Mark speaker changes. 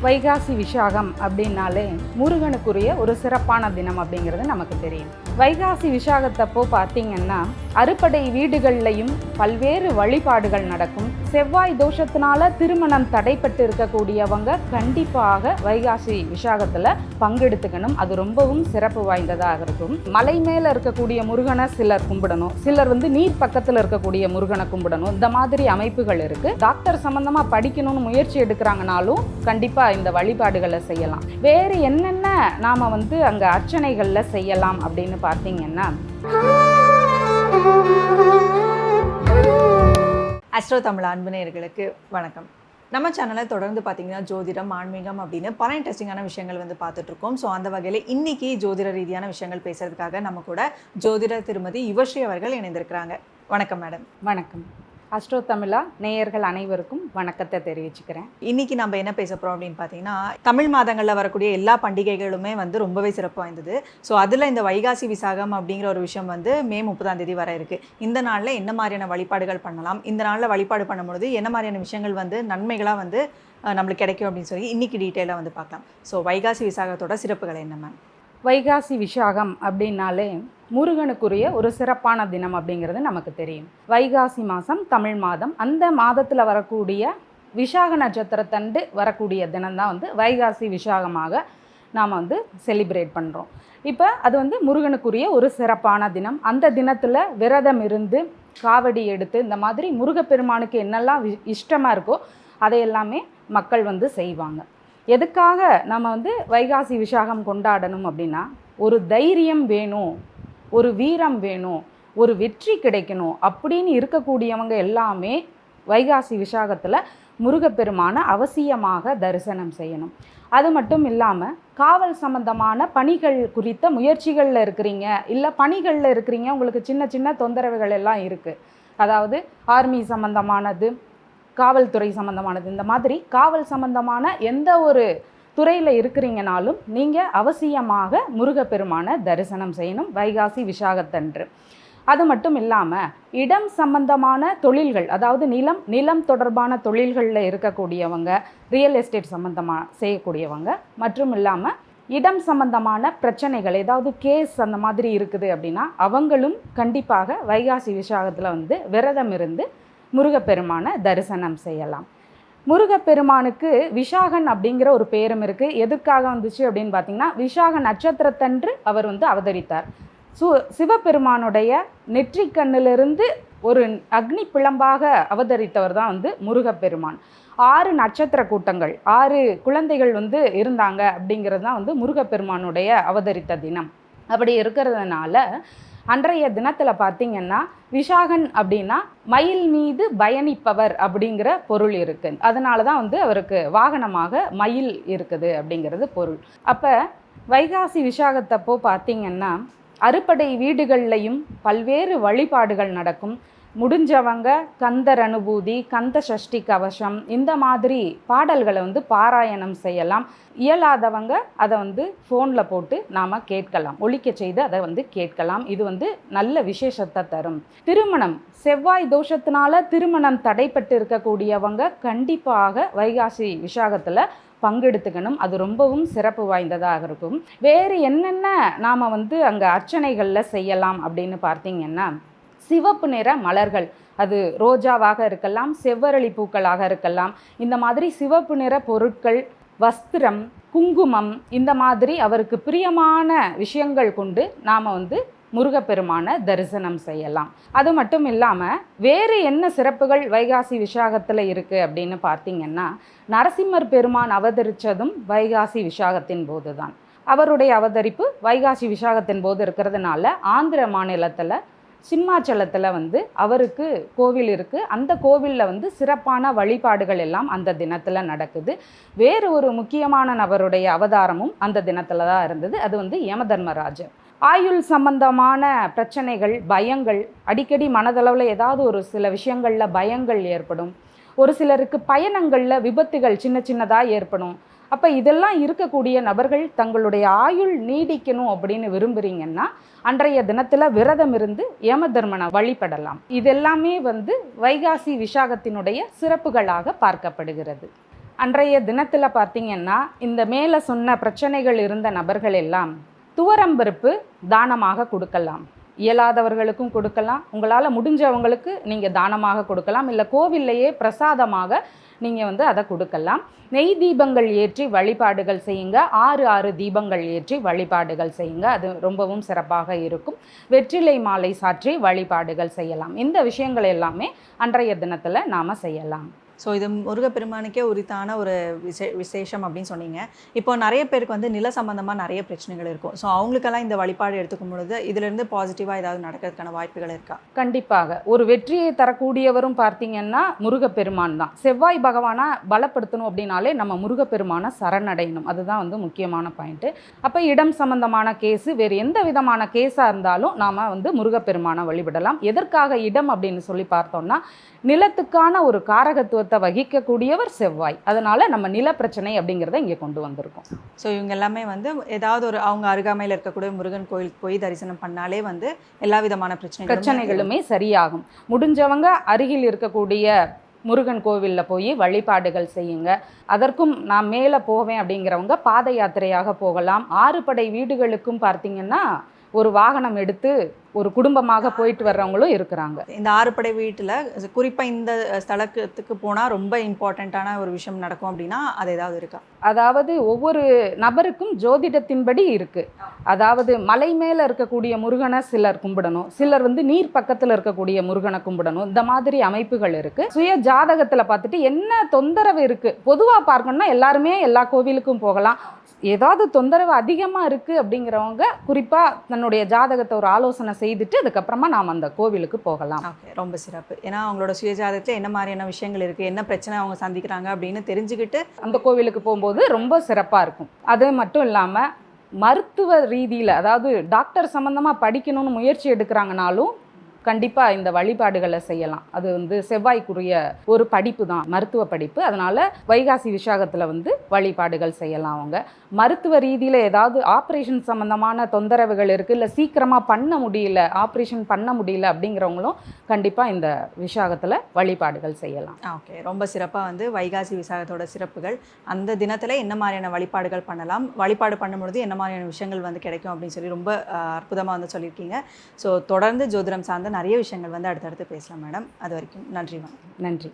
Speaker 1: வைகாசி விசாகம் அப்படின்னாலே முருகனுக்குரிய ஒரு சிறப்பான தினம் அப்படிங்கிறது நமக்கு தெரியும். வைகாசி விசாகத்தப்போ பார்த்தீங்கன்னா அறுபடை வீடுகள்லையும் பல்வேறு வழிபாடுகள் நடக்கும். செவ்வாய் தோஷத்தினால திருமணம் தடைப்பட்டு இருக்கக்கூடியவங்க கண்டிப்பாக வைகாசி விசாகத்தில் பங்கெடுத்துக்கணும். அது ரொம்பவும் சிறப்பு வாய்ந்ததாக இருக்கும். மலை மேலே இருக்கக்கூடிய முருகனை சிலர் கும்பிடணும், சிலர் நீர் பக்கத்தில் இருக்கக்கூடிய முருகனை கும்பிடணும். இந்த மாதிரி அமைப்புகள் இருக்கு. டாக்டர் சம்பந்தமாக படிக்கணும்னு முயற்சி எடுக்கிறாங்கனாலும் கண்டிப்பாக இந்த வழிபாடுகளை செய்யலாம். வேறு என்னென்ன நாம அங்கே அர்ச்சனைகளில் செய்யலாம் அப்படின்னு பார்த்தீங்கன்னா,
Speaker 2: அஸ்ட்ரோ தமிழ் அன்பு நேயர்களுக்கு வணக்கம். நம்ம சேனலை தொடர்ந்து பார்த்தீங்கன்னா ஜோதிடம், ஆன்மீகம் அப்படின்னு பல இன்ட்ரெஸ்டிங்கான விஷயங்கள் பார்த்துட்ருக்கோம். ஸோ அந்த வகையில் இன்றைக்கி ஜோதிட ரீதியான விஷயங்கள் பேசுகிறதுக்காக நம்ம கூட ஜோதிடர் திருமதி யுவஸ்ரீ அவர்கள் இணைந்திருக்கிறாங்க. வணக்கம் மேடம்.
Speaker 1: வணக்கம். அஸ்ட்ரோ தமிழா நேயர்கள் அனைவருக்கும் வணக்கத்தை தெரிவிச்சுக்கிறேன்.
Speaker 2: இன்றைக்கி நம்ம என்ன பேச போகிறோம் அப்படின்னு பார்த்தீங்கன்னா, தமிழ் மாதங்களில் வரக்கூடிய எல்லா பண்டிகைகளுமே ரொம்பவே சிறப்பு வாய்ந்தது. ஸோ அதில் இந்த வைகாசி விசாகம் அப்படிங்கிற ஒரு விஷயம் மே 30 வர இருக்குது. இந்த நாளில் என்ன மாதிரியான வழிபாடுகள் பண்ணலாம், இந்த நாளில் வழிபாடு பண்ணும்பொழுது என்ன மாதிரியான விஷயங்கள் நன்மைகளாக நம்மளுக்கு கிடைக்கும் அப்படின்னு சொல்லி இன்றைக்கி டீட்டெயிலாக பார்க்கலாம். ஸோ வைகாசி விசாகத்தோட சிறப்புகள் என்ன மேம்?
Speaker 1: வைகாசி விசாகம் அப்படின்னாலே முருகனுக்குரிய ஒரு சிறப்பான தினம் அப்படிங்கிறது நமக்கு தெரியும். வைகாசி மாதம் தமிழ் மாதம், அந்த மாதத்தில் வரக்கூடிய விசாக நட்சத்திரத்தண்டு வரக்கூடிய தினம்தான் வைகாசி விசாகமாக நாம் செலிப்ரேட் பண்ணுறோம். இப்போ அது முருகனுக்குரிய ஒரு சிறப்பான தினம். அந்த தினத்தில் விரதம் இருந்து காவடி எடுத்து இந்த மாதிரி முருகப்பெருமானுக்கு என்னெல்லாம் இஷ்டமாக இருக்கோ அதையெல்லாமே மக்கள் செய்வாங்க. எதுக்காக நம்ம வைகாசி விசாகம் கொண்டாடணும் அப்படின்னா, ஒரு தைரியம் வேணும், ஒரு வீரம் வேணும், ஒரு வெற்றி கிடைக்கணும் அப்படின்னு இருக்கக்கூடியவங்க எல்லாமே வைகாசி விசாகத்தில் முருகப்பெருமான அவசியமாக தரிசனம் செய்யணும். அது மட்டும் இல்லாமல் காவல் சம்பந்தமான பணிகள் குறித்த முயற்சிகளில் இருக்கிறீங்க, இல்லை பணிகளில் இருக்கிறீங்க, உங்களுக்கு சின்ன சின்ன தொந்தரவுகள் எல்லாம் இருக்குது, அதாவது ஆர்மி சம்பந்தமானது, காவல்துறை சம்பந்தமானது, இந்த மாதிரி காவல் சம்பந்தமான எந்த ஒரு துறையில் இருக்கிறீங்கனாலும் நீங்கள் அவசியமாக முருகப்பெருமான தரிசனம் செய்யணும் வைகாசி விசாகத்தன்று. அது மட்டும் இல்லாமல் இடம் சம்பந்தமான தொழில்கள், அதாவது நிலம் தொடர்பான தொழில்களில் இருக்கக்கூடியவங்க, ரியல் எஸ்டேட் சம்பந்தமாக செய்யக்கூடியவங்க, மற்றும் இல்லாமல் இடம் சம்பந்தமான பிரச்சனைகள், ஏதாவது கேஸ் அந்த மாதிரி இருக்குது அப்படின்னா அவங்களும் கண்டிப்பாக வைகாசி விசாகத்தில் விரதம் இருந்து முருகப்பெருமான தரிசனம் செய்யலாம். முருகப்பெருமானுக்கு விசாகன் அப்படிங்கிற ஒரு பேரும் இருக்குது. எதற்காக வந்துச்சு அப்படின்னு பார்த்தீங்கன்னா, விசாக நட்சத்திரத்தன்று அவர் அவதரித்தார். சிவபெருமானுடைய நெற்றிக்கண்ணிலிருந்து ஒரு அக்னி பிளம்பாக அவதரித்தவர் தான் முருகப்பெருமான். 6 நட்சத்திர கூட்டங்கள், 6 குழந்தைகள் இருந்தாங்க அப்படிங்கிறது தான் முருகப்பெருமானுடைய அவதரித்த தினம். அப்படி இருக்கிறதுனால அன்றைய தினத்தில் பார்த்திங்கன்னா விசாகன் அப்படின்னா மயில் மீது பயணிப்பவர் அப்படிங்கிற பொருள் இருக்குது. அதனால தான் அவருக்கு வாகனமாக மயில் இருக்குது அப்படிங்கிறது பொருள். அப்போ வைகாசி விசாகத்தப்போ பார்த்திங்கன்னா அறுபடை வீடுகள்லையும் பல்வேறு வழிபாடுகள் நடக்கும். முடிஞ்சவங்க கந்தர் அனுபூதி, கந்த சஷ்டி கவசம், இந்த மாதிரி பாடல்களை பாராயணம் செய்யலாம். இயலாதவங்க அதை ஃபோனில் போட்டு நாம் கேட்கலாம், ஒலிக்க செய்து அதை கேட்கலாம். இது நல்ல விசேஷத்தை தரும். திருமணம், செவ்வாய் தோஷத்தினால திருமணம் தடைப்பட்டு இருக்கக்கூடியவங்க கண்டிப்பாக வைகாசி விசாகத்தில் பங்கெடுத்துக்கணும். அது ரொம்பவும் சிறப்பு வாய்ந்ததாக இருக்கும். வேறு என்னென்ன நாம் அங்கே அர்ச்சனைகளில் செய்யலாம் அப்படின்னு பார்த்தீங்கன்னா, சிவப்பு நிற மலர்கள், அது ரோஜாவாக இருக்கலாம், செவ்வரளி பூக்களாக இருக்கலாம், இந்த மாதிரி சிவப்பு நிற பொருட்கள், வஸ்திரம், குங்குமம், இந்த மாதிரி அவருக்கு பிரியமான விஷயங்கள் கொண்டு நாம் முருகப்பெருமான தரிசனம் செய்யலாம். அது மட்டும் இல்லாமல் வேறு என்ன சிறப்புகள் வைகாசி விசாகத்தில் இருக்குது அப்படின்னு பார்த்தீங்கன்னா, நரசிம்மர் பெருமான் அவதரித்ததும் வைகாசி விசாகத்தின் போது தான். அவருடைய அவதரிப்பு வைகாசி விசாகத்தின் போது இருக்கிறதுனால ஆந்திர மாநிலத்தில் சிம்மாச்சலத்தில் அவருக்கு கோவில் இருக்குது. அந்த கோவிலில் சிறப்பான வழிபாடுகள் எல்லாம் அந்த தினத்தில் நடக்குது. வேறு ஒரு முக்கியமான நபருடைய அவதாரமும் அந்த தினத்தில் தான் இருந்தது. அது யமதர்மராஜர். ஆயுள் சம்பந்தமான பிரச்சனைகள், பயங்கள், அடிக்கடி மனதளவில் ஏதாவது ஒரு சில விஷயங்களில் பயங்கள் ஏற்படும். ஒரு சிலருக்கு பயணங்களில் விபத்துகள் சின்ன சின்னதாக ஏற்படும். அப்போ இதெல்லாம் இருக்கக்கூடிய நபர்கள் தங்களுடைய ஆயுள் நீடிக்கணும் அப்படின்னு விரும்புகிறீங்கன்னா அன்றைய தினத்தில் விரதம் இருந்து யமதர்மனை வழிபடலாம். இதெல்லாமே வைகாசி விசாகத்தினுடைய சிறப்புகளாக பார்க்கப்படுகிறது. அன்றைய தினத்தில் பார்த்தீங்கன்னா இந்த மேலே சொன்ன பிரச்சனைகள் இருந்த நபர்கள் எல்லாம் துவரம்பருப்பு தானமாக கொடுக்கலாம். இயலாதவர்களுக்கும் கொடுக்கலாம், உங்களால் முடிஞ்சவங்களுக்கு நீங்கள் தானமாக கொடுக்கலாம், இல்லை கோவில்லையே பிரசாதமாக நீங்கள் அதை கொடுக்கலாம். நெய் தீபங்கள் ஏற்றி வழிபாடுகள் செய்யுங்க, 6 தீபங்கள் ஏற்றி வழிபாடுகள் செய்யுங்க, அது ரொம்பவும் சிறப்பாக இருக்கும். வெற்றிலை மாலை சாற்றி வழிபாடுகள் செய்யலாம். இந்த விஷயங்கள் எல்லாமே அன்றைய தினத்தில் நாம் செய்யலாம்.
Speaker 2: ஸோ இது முருகப்பெருமானுக்கே உரித்தான ஒரு விசேஷம் அப்படின்னு சொன்னீங்க. இப்போ நிறைய பேருக்கு நில சம்பந்தமாக நிறைய பிரச்சனைகள் இருக்கும். ஸோ அவங்களுக்கெல்லாம் இந்த வழிபாடு எடுத்துக்கும் பொழுது இதிலிருந்து பாசிட்டிவாக ஏதாவது நடக்கிறதுக்கான வாய்ப்புகள் இருக்கா?
Speaker 1: கண்டிப்பாக. ஒரு வெற்றியை தரக்கூடியவரும் பார்த்தீங்கன்னா முருகப்பெருமான் தான். செவ்வாய் பகவானை பலப்படுத்தணும் அப்படின்னாலே நம்ம முருகப்பெருமானை சரணடையணும். அதுதான் முக்கியமான பாயிண்ட்டு. அப்போ இடம் சம்பந்தமான கேஸு, வேறு எந்த விதமான கேஸாக இருந்தாலும் நாம் முருகப்பெருமானை வழிபடலாம். எதற்காக இடம் அப்படின்னு சொல்லி பார்த்தோம்னா, நிலத்துக்கான ஒரு காரகத்துவத்தை வகிக்கக்கூடியவர் செவ்வாய். அதனால் நம்ம நில பிரச்சனை அப்படிங்கிறத இங்கே கொண்டு வந்திருக்கோம்.
Speaker 2: ஸோ இவங்க எல்லாமே ஏதாவது ஒரு அவங்க அருகாமையில் இருக்கக்கூடிய முருகன் கோயிலுக்கு போய் தரிசனம் பண்ணாலே எல்லா விதமான பிரச்சனைகளுமே
Speaker 1: சரியாகும். முடிஞ்சவங்க அருகில் இருக்கக்கூடிய முருகன் கோவிலில் போய் வழிபாடுகள் செய்யுங்க. அதற்கும் நான் மேலே போவேன் அப்படிங்கிறவங்க பாத யாத்திரையாக போகலாம். 6 படை வீடுகளுக்கும் பார்த்தீங்கன்னா ஒரு வாகனம் எடுத்து ஒரு குடும்பமாக போயிட்டு வர்றவங்களும் இருக்கிறாங்க.
Speaker 2: இந்த 6 படை வீட்டில் குறிப்பாக இந்த ஸ்தலத்துக்கு போனால் ரொம்ப இம்பார்ட்டண்ட்டான ஒரு விஷயம் நடக்கும் அப்படின்னா அது ஏதாவது இருக்கா?
Speaker 1: அதாவது ஒவ்வொரு நபருக்கும் ஜோதிடத்தின்படி இருக்குது. அதாவது மலை மேலே இருக்கக்கூடிய முருகனை சிலர் கும்பிடணும், சிலர் நீர் பக்கத்தில் இருக்கக்கூடிய முருகனை கும்பிடணும். இந்த மாதிரி அமைப்புகள் இருக்குது. சுய ஜாதகத்தில் பார்த்துட்டு என்ன தொந்தரவு இருக்குது, பொதுவாக பார்க்கணும்னா எல்லாருமே எல்லா கோவிலுக்கும் போகலாம். ஏதாவது தொந்தரவு அதிகமாக இருக்குது அப்படிங்கிறவங்க குறிப்பாக தன்னுடைய ஜாதகத்தை ஒரு ஆலோசனை செய்துட்டு அதுக்கப்புறமா நாம் அந்த கோவிலுக்கு போகலாம்.
Speaker 2: ஓகே, ரொம்ப சிறப்பு. ஏன்னா அவங்களோட சுயஜாதகத்தில் என்ன மாதிரியான விஷயங்கள் இருக்குது, என்ன பிரச்சனை அவங்க சந்திக்கிறாங்க அப்படின்னு தெரிஞ்சுக்கிட்டு அந்த
Speaker 1: கோவிலுக்கு போகும்போது ரொம்ப சிறப்பாக இருக்கும். அது மட்டும் இல்லாமல் மருத்துவ ரீதியில், அதாவது டாக்டர் சம்மந்தமாக படிக்கணும்னு முயற்சி எடுக்கிறாங்கனாலும் கண்டிப்பாக இந்த வழிபாடுகளை செய்யலாம். அது செவ்வாய்க்குரிய ஒரு படிப்பு தான், மருத்துவ படிப்பு. அதனால் வைகாசி விசாகத்தில் வழிபாடுகள் செய்யலாம். அவங்க மருத்துவ ரீதியில் ஏதாவது ஆப்ரேஷன் சம்மந்தமான தொந்தரவுகள் இருக்குது, இல்லை சீக்கிரமாக ஆப்ரேஷன் பண்ண முடியல அப்படிங்கிறவங்களும் கண்டிப்பாக இந்த விசாகத்தில் வழிபாடுகள் செய்யலாம்.
Speaker 2: ஓகே, ரொம்ப சிறப்பாக வைகாசி விசாகத்தோட சிறப்புகள், அந்த தினத்தில் என்ன மாதிரியான வழிபாடுகள் பண்ணலாம், வழிபாடு பண்ணும்பொழுது என்ன மாதிரியான விஷயங்கள் கிடைக்கும் அப்படின்னு சொல்லி ரொம்ப அற்புதமாக சொல்லியிருக்கீங்க. ஸோ தொடர்ந்து ஜோதிடம் சார்ந்த நிறைய விஷயங்கள் அடுத்தடுத்து பேசலாம் மேடம். அது வரைக்கும் நன்றி.
Speaker 1: நன்றி.